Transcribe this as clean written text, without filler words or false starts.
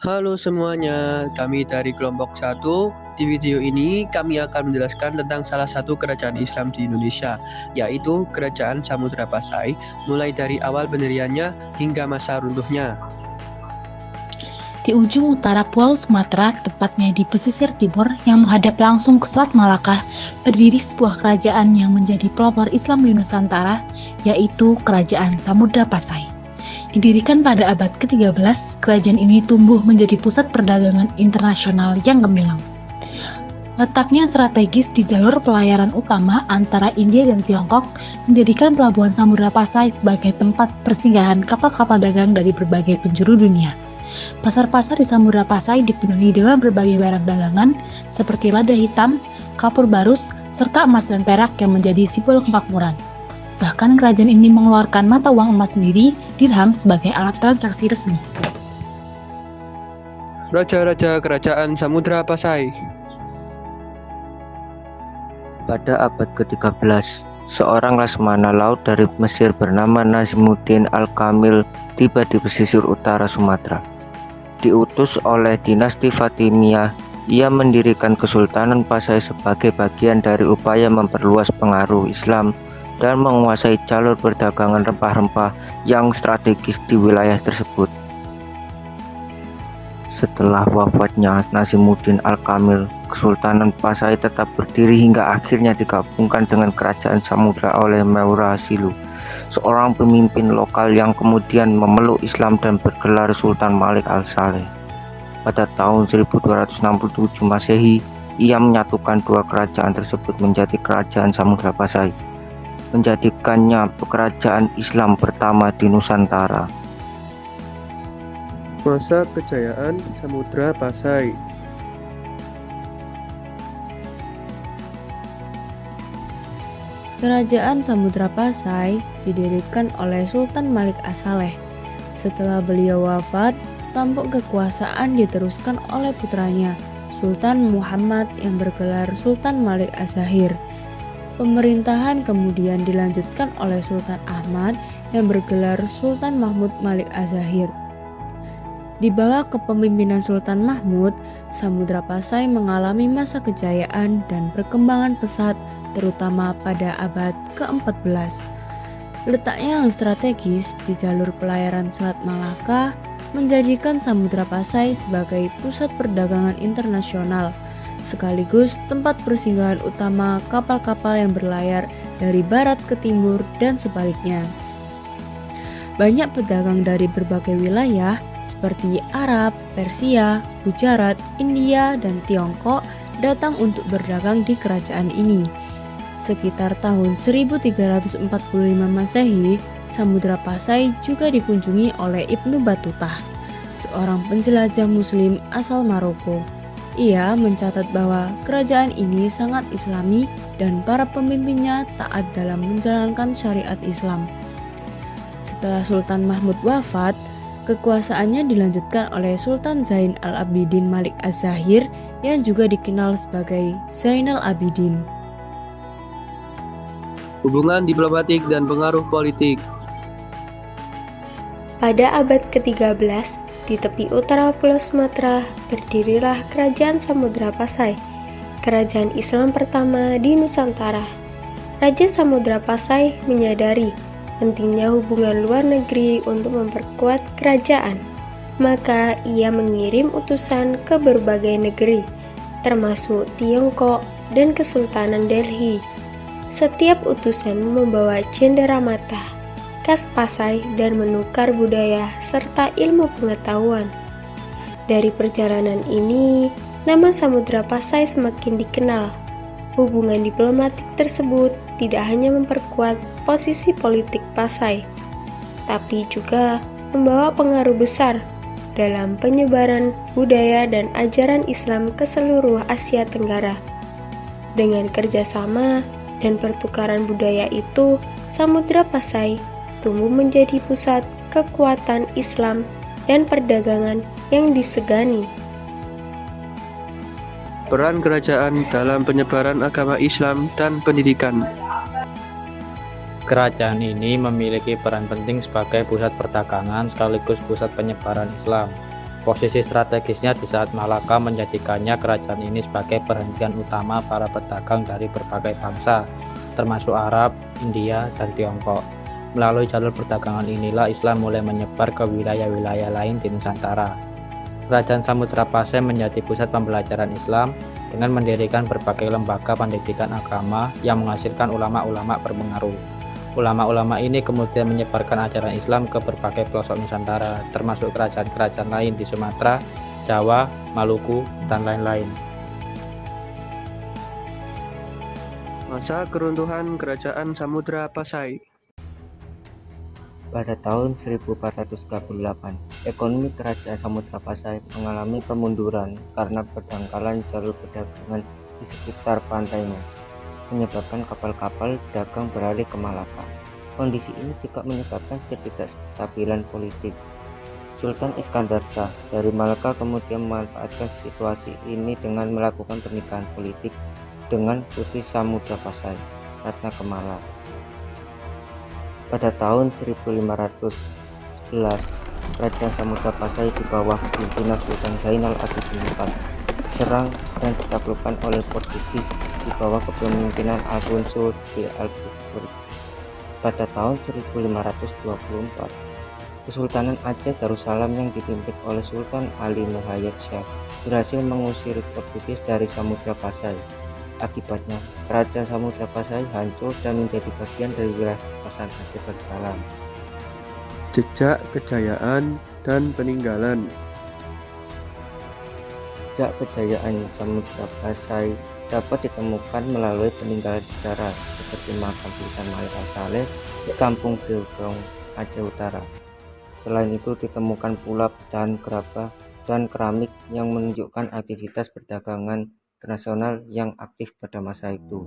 Halo semuanya, kami dari kelompok 1. Di video ini kami akan menjelaskan tentang salah satu kerajaan Islam di Indonesia, yaitu Kerajaan Samudra Pasai, mulai dari awal pendiriannya hingga masa runtuhnya. Di ujung utara Pulau Sumatera, tepatnya di pesisir timur yang menghadap langsung ke Selat Malaka, berdiri sebuah kerajaan yang menjadi pelopor Islam di Nusantara, yaitu Kerajaan Samudra Pasai. Didirikan pada abad ke-13, kerajaan ini tumbuh menjadi pusat perdagangan internasional yang gemilang. Letaknya strategis di jalur pelayaran utama antara India dan Tiongkok, menjadikan pelabuhan Samudra Pasai sebagai tempat persinggahan kapal-kapal dagang dari berbagai penjuru dunia. Pasar-pasar di Samudra Pasai dipenuhi dengan berbagai barang dagangan seperti lada hitam, kapur barus, serta emas dan perak yang menjadi simbol kemakmuran. Bahkan kerajaan ini mengeluarkan mata uang emas sendiri, dirham, sebagai alat transaksi resmi. Raja-raja Kerajaan Samudra Pasai. Pada abad ke-13, seorang laksamana laut dari Mesir bernama Nazimuddin Al-Kamil tiba di pesisir utara Sumatera. Diutus oleh dinasti Fatimiyah, ia mendirikan Kesultanan Pasai sebagai bagian dari upaya memperluas pengaruh Islam dan menguasai jalur perdagangan rempah-rempah yang strategis di wilayah tersebut. Setelah wafatnya Nazimuddin Al-Kamil, Kesultanan Pasai tetap berdiri hingga akhirnya digabungkan dengan Kerajaan Samudra oleh Meura Silu, seorang pemimpin lokal yang kemudian memeluk Islam dan bergelar Sultan Malik Al-Saleh. Pada tahun 1267 Masehi, ia menyatukan dua kerajaan tersebut menjadi Kerajaan Samudra Pasai, menjadikannya kerajaan Islam pertama di Nusantara. Masa kejayaan Samudra Pasai. Kerajaan Samudra Pasai didirikan oleh Sultan Malik As-Saleh. Setelah beliau wafat, tampuk kekuasaan diteruskan oleh putranya, Sultan Muhammad yang bergelar Sultan Malik Az-Zahir. Pemerintahan kemudian dilanjutkan oleh Sultan Ahmad yang bergelar Sultan Mahmud Malik Az-Zahir. Di bawah kepemimpinan Sultan Mahmud, Samudra Pasai mengalami masa kejayaan dan perkembangan pesat, terutama pada abad ke-14. Letaknya yang strategis di jalur pelayaran Selat Malaka menjadikan Samudra Pasai sebagai pusat perdagangan internasional, sekaligus tempat persinggahan utama kapal-kapal yang berlayar dari barat ke timur dan sebaliknya. Banyak pedagang dari berbagai wilayah seperti Arab, Persia, Gujarat, India, dan Tiongkok datang untuk berdagang di kerajaan ini. Sekitar tahun 1345 Masehi, Samudra Pasai juga dikunjungi oleh Ibnu Battuta, seorang penjelajah Muslim asal Maroko. Ia mencatat bahwa kerajaan ini sangat Islami dan para pemimpinnya taat dalam menjalankan syariat Islam. Setelah Sultan Mahmud wafat, kekuasaannya dilanjutkan oleh Sultan Zain Al-Abidin Malik Az-Zahir yang juga dikenal sebagai Zainal Abidin. Hubungan diplomatik dan pengaruh politik. Pada abad ke-13, di tepi utara Pulau Sumatera, berdirilah Kerajaan Samudra Pasai, kerajaan Islam pertama di Nusantara. Raja Samudra Pasai menyadari pentingnya hubungan luar negeri untuk memperkuat kerajaan. Maka ia mengirim utusan ke berbagai negeri, termasuk Tiongkok dan Kesultanan Delhi. Setiap utusan membawa cenderamata, khas Pasai, dan menukar budaya serta ilmu pengetahuan. Dari perjalanan ini, nama Samudra Pasai semakin dikenal. Hubungan diplomatik tersebut tidak hanya memperkuat posisi politik Pasai, tapi juga membawa pengaruh besar dalam penyebaran budaya dan ajaran Islam ke seluruh Asia Tenggara. Dengan kerjasama dan pertukaran budaya itu, Samudra Pasai tumbuh menjadi pusat kekuatan Islam dan perdagangan yang disegani. Peran kerajaan dalam penyebaran agama Islam dan pendidikan. Kerajaan ini memiliki peran penting sebagai pusat perdagangan sekaligus pusat penyebaran Islam. Posisi strategisnya di saat Malaka menjadikannya kerajaan ini sebagai perhentian utama para pedagang dari berbagai bangsa, termasuk Arab, India, dan Tiongkok. Melalui jalur perdagangan inilah Islam mulai menyebar ke wilayah-wilayah lain di Nusantara. Kerajaan Samudra Pasai menjadi pusat pembelajaran Islam dengan mendirikan berbagai lembaga pendidikan agama yang menghasilkan ulama-ulama berpengaruh. Ulama-ulama ini kemudian menyebarkan ajaran Islam ke berbagai pelosok Nusantara, termasuk kerajaan-kerajaan lain di Sumatera, Jawa, Maluku, dan lain-lain. Masa keruntuhan Kerajaan Samudra Pasai. Pada tahun 1438, ekonomi Kerajaan Samudra Pasai mengalami kemunduran karena pendangkalan jalur perdagangan di sekitar pantainya, menyebabkan kapal-kapal dagang beralih ke Malaka. Kondisi ini juga menyebabkan ketidakstabilan politik. Sultan Iskandar Shah dari Malaka kemudian memanfaatkan situasi ini dengan melakukan pernikahan politik dengan Putri Samudra Pasai, Ratna Kemala. Pada tahun 1511, Kerajaan Samudra Pasai di bawah pimpinan Sultan Zainal Abidin IV diserang dan ditaklukkan oleh Portugis di bawah kepemimpinan Alfonso de Albuquerque. Pada tahun 1524, Kesultanan Aceh Darussalam yang dipimpin oleh Sultan Ali Muhayyad Shah berhasil mengusir Portugis dari Samudra Pasai. Akibatnya, Kerajaan Samudra Pasai hancur dan menjadi bagian dari wilayah kekuasaan Aceh Darussalam. Jejak kejayaan dan peninggalan. Jejak kejayaan Samudra Pasai dapat ditemukan melalui peninggalan sejarah seperti makam Sultan Malik Saleh di Kampung Geogong, Aceh Utara. Selain itu ditemukan pula pecahan gerabah dan keramik yang menunjukkan aktivitas perdagangan internasional yang aktif pada masa itu.